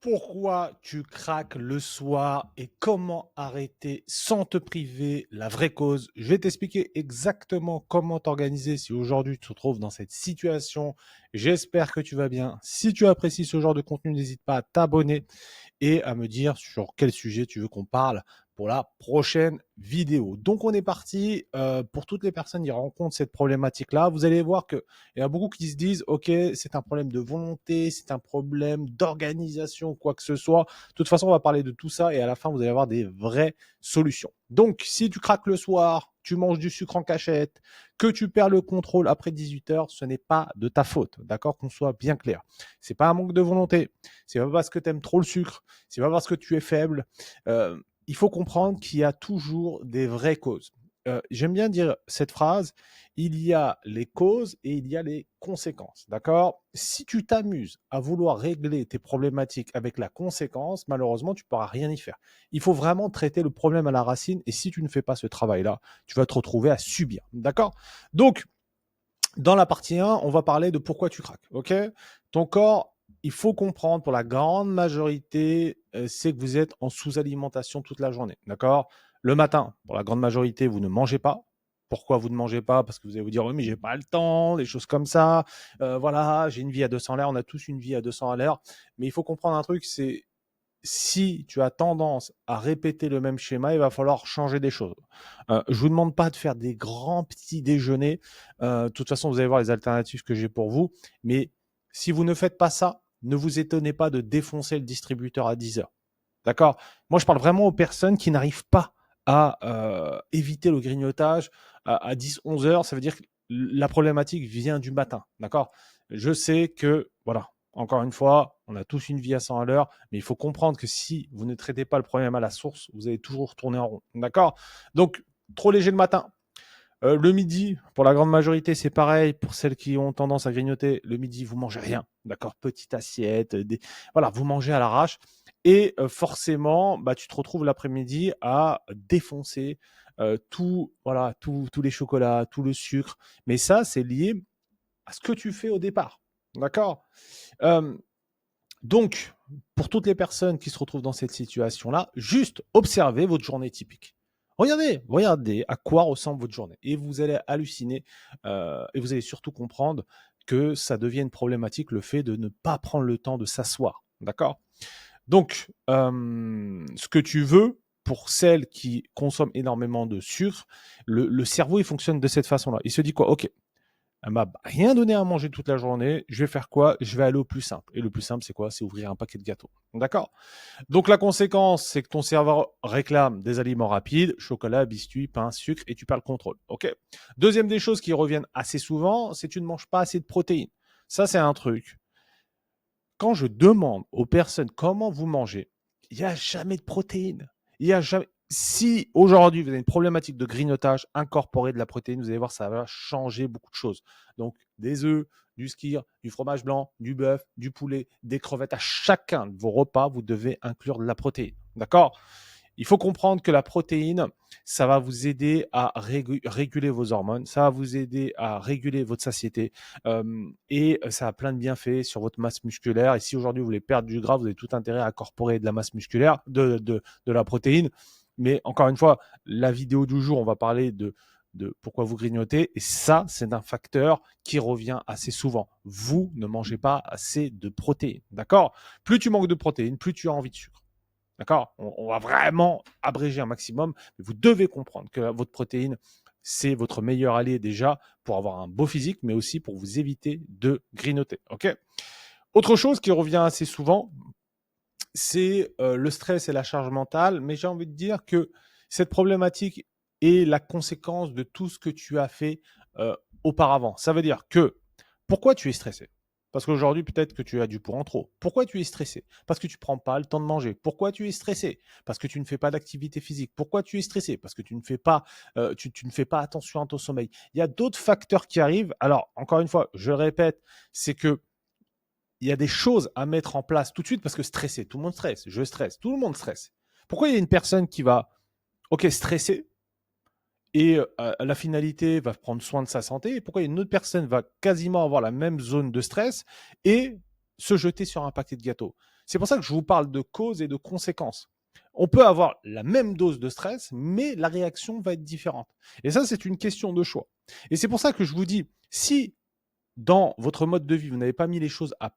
Pourquoi tu craques le soir et comment arrêter sans te priver? La vraie cause. Je vais t'expliquer exactement comment t'organiser si aujourd'hui tu te trouves dans cette situation. J'espère que tu vas bien. Si tu apprécies ce genre de contenu, n'hésite pas à t'abonner et à me dire sur quel sujet tu veux qu'on parle pour la prochaine vidéo. Donc on est parti. Pour toutes les personnes qui rencontrent cette problématique-là, vous allez voir qu'il y a beaucoup qui se disent, OK, c'est un problème de volonté, c'est un problème d'organisation, quoi que ce soit. De toute façon, on va parler de tout ça et à la fin, vous allez avoir des vraies solutions. Donc, si tu craques le soir, tu manges du sucre en cachette, que tu perds le contrôle après 18 heures, ce n'est pas de ta faute. D'accord? Qu'on soit bien clair. C'est pas un manque de volonté. C'est pas parce que tu aimes trop le sucre. C'est pas parce que tu es faible. Il faut comprendre qu'il y a toujours des vraies causes. J'aime bien dire cette phrase, il y a les causes et il y a les conséquences. D'accord? Si tu t'amuses à vouloir régler tes problématiques avec la conséquence, malheureusement, tu ne pourras rien y faire. Il faut vraiment traiter le problème à la racine et si tu ne fais pas ce travail-là, tu vas te retrouver à subir. D'accord? Donc, dans la partie 1, on va parler de pourquoi tu craques. OK? Ton corps, il faut comprendre pour la grande majorité, c'est que vous êtes en sous-alimentation toute la journée. D'accord? Le matin, pour la grande majorité, vous ne mangez pas. Pourquoi vous ne mangez pas? Parce que vous allez vous dire: «Oui, mais j'ai pas le temps», des choses comme ça. Voilà, j'ai une vie à 200 à l'heure. On a tous une vie à 200 à l'heure. Mais il faut comprendre un truc, c'est si tu as tendance à répéter le même schéma, il va falloir changer des choses. Je vous demande pas de faire des grands petits déjeuners. De toute façon, vous allez voir les alternatives que j'ai pour vous. Mais si vous ne faites pas ça, ne vous étonnez pas de défoncer le distributeur à 10 heures. D'accord? Moi, je parle vraiment aux personnes qui n'arrivent pas à éviter le grignotage à 10-11 heures. Ça veut dire que la problématique vient du matin. D'accord? Je sais que, voilà, encore une fois, on a tous une vie à 100 à l'heure, mais il faut comprendre que si vous ne traitez pas le problème à la source, vous allez toujours tourner en rond. D'accord? Donc, trop léger le matin. Le midi, pour la grande majorité, c'est pareil. Pour celles qui ont tendance à grignoter, le midi, vous mangez rien. D'accord? Petite assiette. Voilà, vous mangez à l'arrache. Et forcément, bah, tu te retrouves l'après-midi à défoncer tout, voilà, tous les chocolats, tout le sucre. Mais ça, c'est lié à ce que tu fais au départ. D'accord? Euh, donc, pour toutes les personnes qui se retrouvent dans cette situation-là, juste observez votre journée typique. Regardez à quoi ressemble votre journée. Et vous allez halluciner et vous allez surtout comprendre que ça devient une problématique le fait de ne pas prendre le temps de s'asseoir. D'accord? Donc, ce que tu veux, pour celles qui consomment énormément de sucre, le cerveau, il fonctionne de cette façon-là. Il se dit quoi? Ok, elle m'a rien donné à manger toute la journée. Je vais faire quoi? Je vais aller au plus simple. Et le plus simple, c'est quoi? C'est ouvrir un paquet de gâteaux. D'accord? Donc la conséquence, c'est que ton cerveau réclame des aliments rapides, chocolat, biscuits, pain, sucre, et tu perds le contrôle. OK? Deuxième des choses qui reviennent assez souvent, c'est que tu ne manges pas assez de protéines. Ça, c'est un truc. Quand je demande aux personnes comment vous mangez, il n'y a jamais de protéines. Il y a jamais. Si aujourd'hui vous avez une problématique de grignotage, incorporer de la protéine, vous allez voir, ça va changer beaucoup de choses. Donc des œufs, du skyr, du fromage blanc, du bœuf, du poulet, des crevettes. À chacun de vos repas, vous devez inclure de la protéine. D'accord? Il faut comprendre que la protéine, ça va vous aider à réguler vos hormones, ça va vous aider à réguler votre satiété et ça a plein de bienfaits sur votre masse musculaire. Et si aujourd'hui vous voulez perdre du gras, vous avez tout intérêt à incorporer de la masse musculaire, de la protéine. Mais encore une fois, la vidéo du jour, on va parler de pourquoi vous grignotez. Et ça, c'est un facteur qui revient assez souvent. Vous ne mangez pas assez de protéines. D'accord? Plus tu manques de protéines, plus tu as envie de sucre. D'accord? On va vraiment abréger un maximum, mais vous devez comprendre que votre protéine, c'est votre meilleur allié déjà pour avoir un beau physique, mais aussi pour vous éviter de grignoter. OK? Autre chose qui revient assez souvent, c'est le stress et la charge mentale, mais j'ai envie de dire que cette problématique est la conséquence de tout ce que tu as fait auparavant. Ça veut dire que pourquoi tu es stressé? Parce qu'aujourd'hui, peut-être que tu as du poids en trop. Pourquoi tu es stressé? Parce que tu ne prends pas le temps de manger. Pourquoi tu es stressé? Parce que tu ne fais pas d'activité physique. Pourquoi tu es stressé? Parce que tu ne fais pas, tu ne fais pas attention à ton sommeil. Il y a d'autres facteurs qui arrivent. Alors, encore une fois, je le répète, c'est que il y a des choses à mettre en place tout de suite parce que stresser, tout le monde stresse, je stresse, tout le monde stresse. Pourquoi il y a une personne qui va, ok, stresser et la finalité va prendre soin de sa santé et pourquoi une autre personne va quasiment avoir la même zone de stress et se jeter sur un paquet de gâteaux. C'est pour ça que je vous parle de causes et de conséquences. On peut avoir la même dose de stress, mais la réaction va être différente. Et ça, c'est une question de choix. Et c'est pour ça que je vous dis, si dans votre mode de vie, vous n'avez pas mis les choses à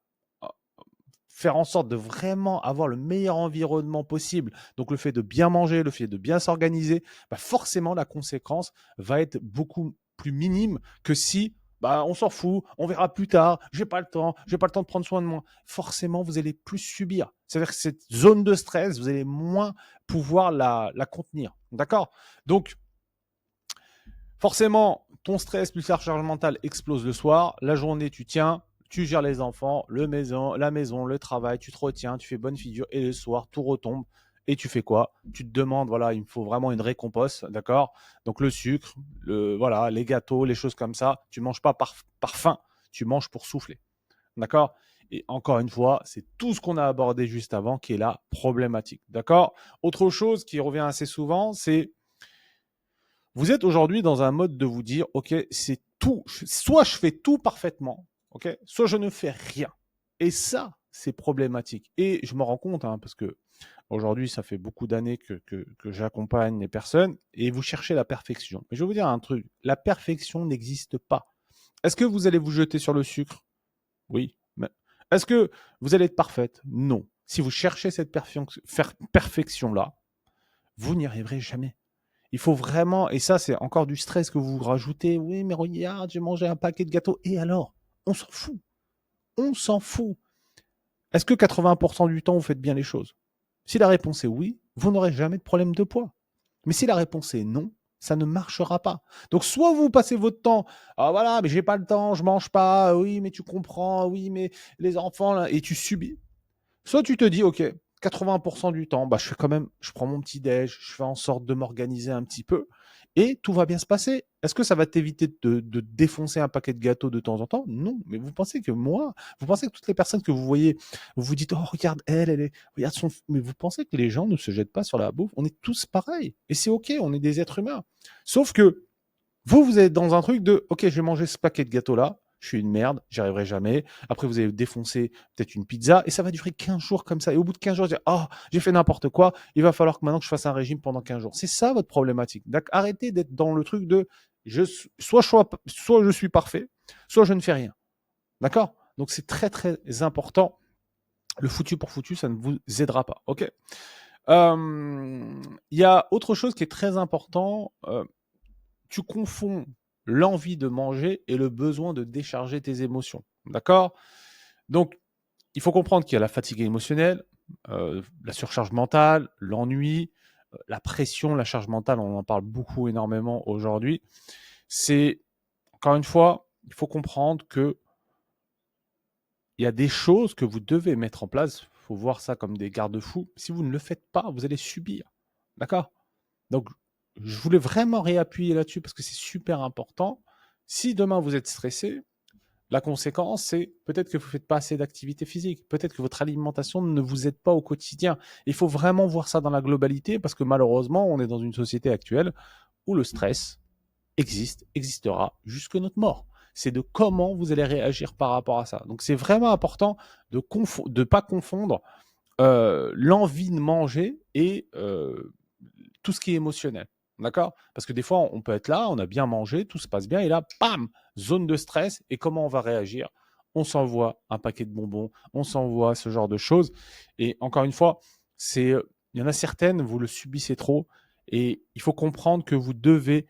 faire en sorte de vraiment avoir le meilleur environnement possible, donc le fait de bien manger, le fait de bien s'organiser, bah forcément la conséquence va être beaucoup plus minime que si bah, on s'en fout, on verra plus tard, j'ai pas le temps de prendre soin de moi. Forcément, vous allez plus subir. C'est-à-dire que cette zone de stress, vous allez moins pouvoir la contenir. D'accord? Donc, forcément, ton stress plus la charge mentale explose le soir. La journée, tu tiens, tu gères les enfants, la maison, le travail, tu te retiens, tu fais bonne figure. Et le soir, tout retombe. Et tu fais quoi? Tu te demandes, voilà, il me faut vraiment une récompense, d'accord? Donc le sucre, voilà, les gâteaux, les choses comme ça, tu manges pas par faim, tu manges pour souffler, d'accord? Et encore une fois, c'est tout ce qu'on a abordé juste avant qui est la problématique, d'accord? Autre chose qui revient assez souvent, c'est vous êtes aujourd'hui dans un mode de vous dire, OK, c'est tout. Soit je fais tout parfaitement, OK, soit je ne fais rien. Et ça, c'est problématique. Et je me rends compte, hein, parce que aujourd'hui, ça fait beaucoup d'années que j'accompagne les personnes et vous cherchez la perfection. Mais je vais vous dire un truc, la perfection n'existe pas. Est-ce que vous allez vous jeter sur le sucre? Oui. Mais est-ce que vous allez être parfaite? Non. Si vous cherchez cette perfection-là, vous n'y arriverez jamais. Il faut vraiment, et ça, c'est encore du stress que vous rajoutez. Oui, mais regarde, j'ai mangé un paquet de gâteaux. Et alors? On s'en fout. On s'en fout. Est-ce que 80% du temps, vous faites bien les choses? Si la réponse est oui, vous n'aurez jamais de problème de poids. Mais si la réponse est non, ça ne marchera pas. Donc, soit vous passez votre temps, ah voilà, mais j'ai pas le temps, je mange pas, oui, mais tu comprends, oui, mais les enfants, là, et tu subis. Soit tu te dis, OK, 80% du temps, bah, je prends mon petit déj, je fais en sorte de m'organiser un petit peu et tout va bien se passer. Est-ce que ça va t'éviter de défoncer un paquet de gâteaux de temps en temps? Non. Mais vous pensez que toutes les personnes que vous voyez, vous vous dites, oh, regarde, regarde mais vous pensez que les gens ne se jettent pas sur la bouffe? On est tous pareils. Et c'est OK, on est des êtres humains. Sauf que vous êtes dans un truc de, OK, je vais manger ce paquet de gâteaux-là, je suis une merde, j'y arriverai jamais. Après, vous allez défoncer peut-être une pizza et ça va durer 15 jours comme ça. Et au bout de 15 jours, vous allez dire, oh, j'ai fait n'importe quoi, il va falloir que maintenant que je fasse un régime pendant 15 jours. C'est ça votre problématique. Arrêtez d'être dans le truc de, soit je suis parfait, soit je ne fais rien. D'accord? Donc, c'est très, très important. Le foutu pour foutu, ça ne vous aidera pas. OK? Il y a autre chose qui est très important. Tu confonds l'envie de manger et le besoin de décharger tes émotions. D'accord? Donc, il faut comprendre qu'il y a la fatigue émotionnelle, la surcharge mentale, l'ennui, la pression, la charge mentale, on en parle beaucoup, énormément aujourd'hui. C'est, encore une fois, il faut comprendre que il y a des choses que vous devez mettre en place. Il faut voir ça comme des garde-fous. Si vous ne le faites pas, vous allez subir. D'accord? Donc, je voulais vraiment réappuyer là-dessus parce que c'est super important. Si demain vous êtes stressé, la conséquence, c'est peut-être que vous ne faites pas assez d'activité physique. Peut-être que votre alimentation ne vous aide pas au quotidien. Il faut vraiment voir ça dans la globalité parce que malheureusement, on est dans une société actuelle où le stress existera jusque notre mort. C'est de comment vous allez réagir par rapport à ça. Donc, c'est vraiment important de ne pas confondre l'envie de manger et tout ce qui est émotionnel. D'accord? Parce que des fois, on peut être là, on a bien mangé, tout se passe bien, et là, bam, zone de stress, et comment on va réagir? On s'envoie un paquet de bonbons, on s'envoie ce genre de choses. Et encore une fois, il y en a certaines, vous le subissez trop, et il faut comprendre que vous devez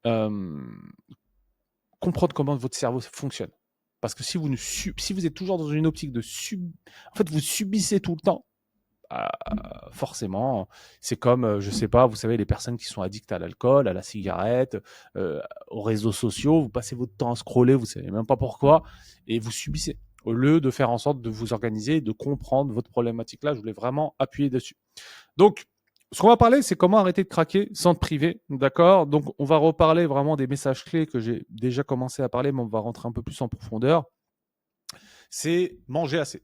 euh, comprendre comment votre cerveau fonctionne. Parce que si vous êtes toujours dans une optique en fait, vous subissez tout le temps, forcément, c'est comme, je sais pas, vous savez, les personnes qui sont addictes à l'alcool, à la cigarette, aux réseaux sociaux, vous passez votre temps à scroller, vous savez même pas pourquoi, et vous subissez. Au lieu de faire en sorte de vous organiser et de comprendre votre problématique là, je voulais vraiment appuyer dessus. Donc, ce qu'on va parler, c'est comment arrêter de craquer sans te priver, d'accord? Donc, on va reparler vraiment des messages clés que j'ai déjà commencé à parler, mais on va rentrer un peu plus en profondeur. C'est manger assez.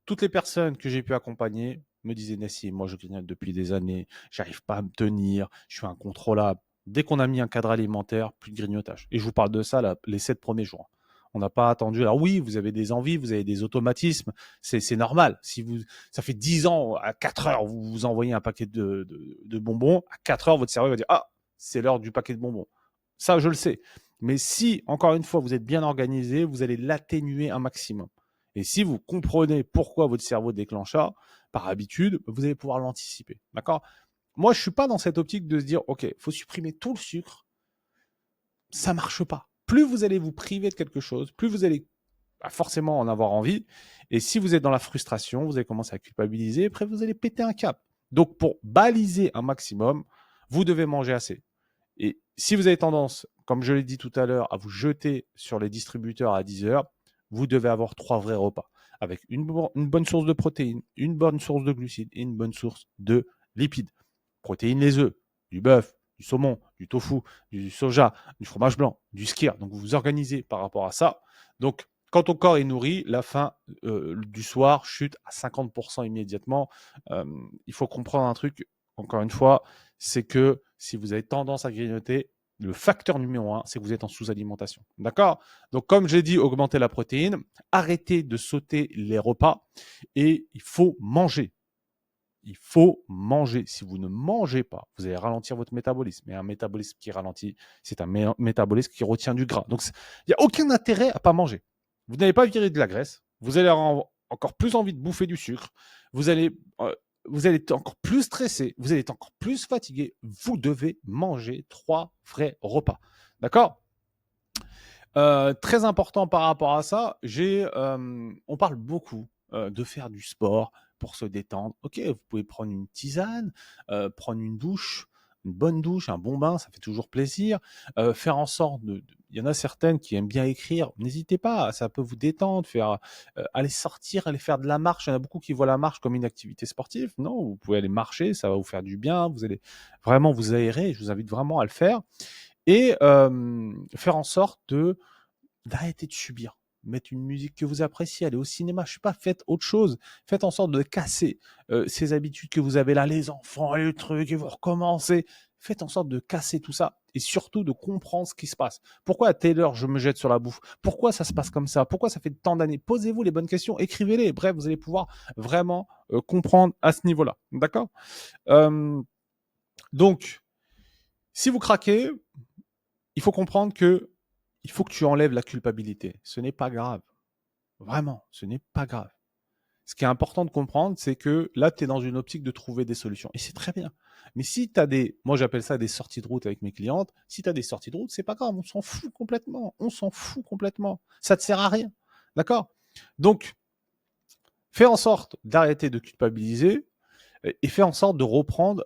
Toutes les personnes que j'ai pu accompagner me disaient, Nassim, moi je grignote depuis des années, j'arrive pas à me tenir, je suis incontrôlable. Dès qu'on a mis un cadre alimentaire, plus de grignotage. Et je vous parle de ça là, les 7 premiers jours. On n'a pas attendu. Alors oui, vous avez des envies, vous avez des automatismes. C'est normal. Si ça fait 10 ans, à 4 heures, vous vous envoyez un paquet de bonbons. À 4 heures, votre cerveau va dire, ah, c'est l'heure du paquet de bonbons. Ça, je le sais. Mais si, encore une fois, vous êtes bien organisé, vous allez l'atténuer un maximum. Et si vous comprenez pourquoi votre cerveau déclenche ça, par habitude, vous allez pouvoir l'anticiper. D'accord? Moi, je suis pas dans cette optique de se dire, OK, il faut supprimer tout le sucre. Ça marche pas. Plus vous allez vous priver de quelque chose, plus vous allez forcément en avoir envie. Et si vous êtes dans la frustration, vous allez commencer à culpabiliser. Après, vous allez péter un cap. Donc, pour baliser un maximum, vous devez manger assez. Et si vous avez tendance, comme je l'ai dit tout à l'heure, à vous jeter sur les distributeurs à 10 heures, vous devez avoir 3 vrais repas avec une bonne source de protéines, une bonne source de glucides et une bonne source de lipides. Protéines, les œufs, du bœuf, du saumon, du tofu, du soja, du fromage blanc, du skyr. Donc vous vous organisez par rapport à ça. Donc quand ton corps est nourri, la faim du soir chute à 50% immédiatement. Il faut comprendre un truc, encore une fois, c'est que si vous avez tendance à grignoter, le facteur numéro 1, c'est que vous êtes en sous-alimentation. D'accord? Donc, comme j'ai dit, augmenter la protéine, arrêtez de sauter les repas et il faut manger. Il faut manger. Si vous ne mangez pas, vous allez ralentir votre métabolisme. Et un métabolisme qui ralentit, c'est un métabolisme qui retient du gras. Donc, il n'y a aucun intérêt à ne pas manger. Vous n'allez pas virer de la graisse. Vous allez avoir encore plus envie de bouffer du sucre. Vous allez être encore plus stressé. Vous allez être encore plus fatigué. Vous devez manger 3 vrais repas. D'accord? Très important par rapport à ça, on parle beaucoup de faire du sport pour se détendre. Ok, vous pouvez prendre une tisane, prendre une douche, une bonne douche, un bon bain, ça fait toujours plaisir. Faire en sorte il y en a certaines qui aiment bien écrire, n'hésitez pas, ça peut vous détendre, aller sortir, aller faire de la marche. Il y en a beaucoup qui voient la marche comme une activité sportive. Non, vous pouvez aller marcher, ça va vous faire du bien, vous allez vraiment vous aérer. Je vous invite vraiment à le faire et faire en sorte d'arrêter de subir. Mettre une musique que vous appréciez, aller au cinéma, je sais pas, faites autre chose. Faites en sorte de casser ces habitudes que vous avez là, les enfants, les trucs, et vous recommencez. Faites en sorte de casser tout ça et surtout de comprendre ce qui se passe. Pourquoi à telle heure je me jette sur la bouffe? Pourquoi ça se passe comme ça? Pourquoi ça fait tant d'années? Posez-vous les bonnes questions, écrivez-les. Bref, vous allez pouvoir vraiment comprendre à ce niveau-là. D'accord? Donc, si vous craquez, il faut comprendre que il faut que tu enlèves la culpabilité. Ce n'est pas grave. Vraiment, ce n'est pas grave. Ce qui est important de comprendre, c'est que là, tu es dans une optique de trouver des solutions. Et c'est très bien. Mais si tu as moi j'appelle ça des sorties de route avec mes clientes, si tu as des sorties de route, c'est pas grave, on s'en fout complètement. On s'en fout complètement. Ça ne te sert à rien. D'accord? Donc, fais en sorte d'arrêter de culpabiliser et fais en sorte de reprendre,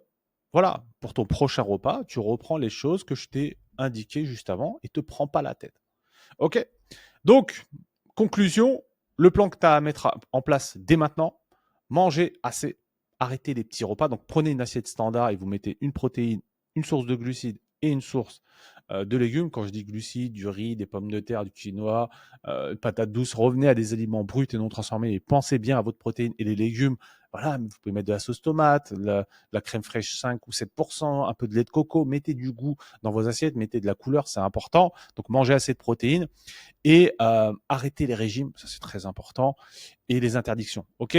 voilà, pour ton prochain repas, tu reprends les choses que je t'ai indiquées juste avant et te prends pas la tête. Ok? Donc, conclusion, le plan que tu as à mettre en place dès maintenant, mangez assez, arrêtez les petits repas. Donc, prenez une assiette standard et vous mettez une protéine, une source de glucides et une source de légumes. Quand je dis glucides, du riz, des pommes de terre, du quinoa, patates douces, revenez à des aliments bruts et non transformés et pensez bien à votre protéine et les légumes. Voilà, vous pouvez mettre de la sauce tomate, la crème fraîche 5 ou 7%, un peu de lait de coco, mettez du goût dans vos assiettes, mettez de la couleur, c'est important. Donc, mangez assez de protéines et arrêtez les régimes, ça c'est très important, et les interdictions. Ok?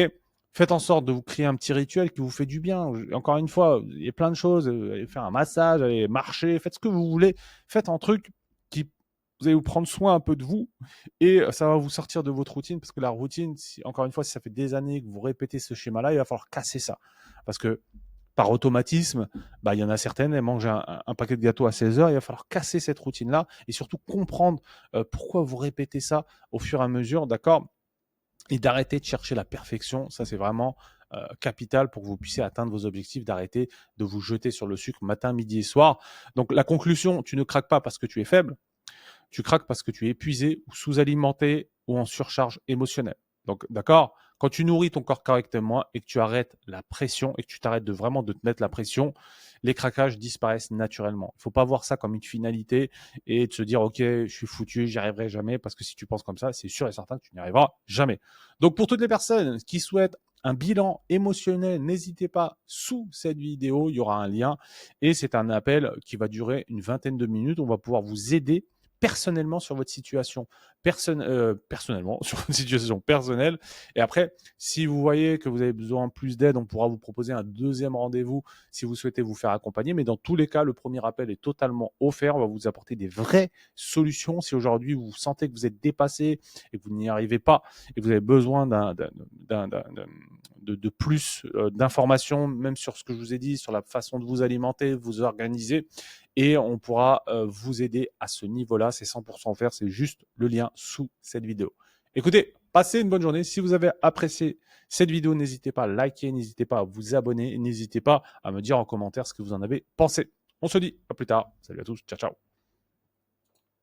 Faites en sorte de vous créer un petit rituel qui vous fait du bien. Encore une fois, il y a plein de choses. Allez faire un massage, allez marcher, faites ce que vous voulez. Faites un truc qui vous allez vous prendre soin un peu de vous et ça va vous sortir de votre routine parce que la routine, encore une fois, si ça fait des années que vous répétez ce schéma-là, il va falloir casser ça. Parce que par automatisme, il y en a certaines, elles mangent un paquet de gâteaux à 16 heures, il va falloir casser cette routine-là et surtout comprendre pourquoi vous répétez ça au fur et à mesure, d'accord? Et d'arrêter de chercher la perfection, ça c'est vraiment capital pour que vous puissiez atteindre vos objectifs, d'arrêter de vous jeter sur le sucre matin, midi et soir. Donc la conclusion, tu ne craques pas parce que tu es faible, tu craques parce que tu es épuisé ou sous-alimenté ou en surcharge émotionnelle. Donc, d'accord, quand tu nourris ton corps correctement et que tu arrêtes la pression et que tu t'arrêtes de vraiment de te mettre la pression, les craquages disparaissent naturellement. Il ne faut pas voir ça comme une finalité et de se dire, OK, je suis foutu, j'y arriverai jamais, parce que si tu penses comme ça, c'est sûr et certain que tu n'y arriveras jamais. Donc, pour toutes les personnes qui souhaitent un bilan émotionnel, n'hésitez pas, sous cette vidéo, il y aura un lien et c'est un appel qui va durer une vingtaine de minutes. On va pouvoir vous aider personnellement sur votre situation, personnellement sur votre situation personnelle. Et après, si vous voyez que vous avez besoin de plus d'aide, on pourra vous proposer un deuxième rendez-vous si vous souhaitez vous faire accompagner. Mais dans tous les cas, le premier appel est totalement offert. On va vous apporter des vraies solutions. Si aujourd'hui vous sentez que vous êtes dépassé et que vous n'y arrivez pas et que vous avez besoin de plus d'informations, même sur ce que je vous ai dit, sur la façon de vous alimenter, vous organiser, et on pourra vous aider à ce niveau-là. C'est 100% offert, c'est juste le lien sous cette vidéo. Écoutez, passez une bonne journée. Si vous avez apprécié cette vidéo, n'hésitez pas à liker, n'hésitez pas à vous abonner, n'hésitez pas à me dire en commentaire ce que vous en avez pensé. On se dit à plus tard. Salut à tous, ciao ciao.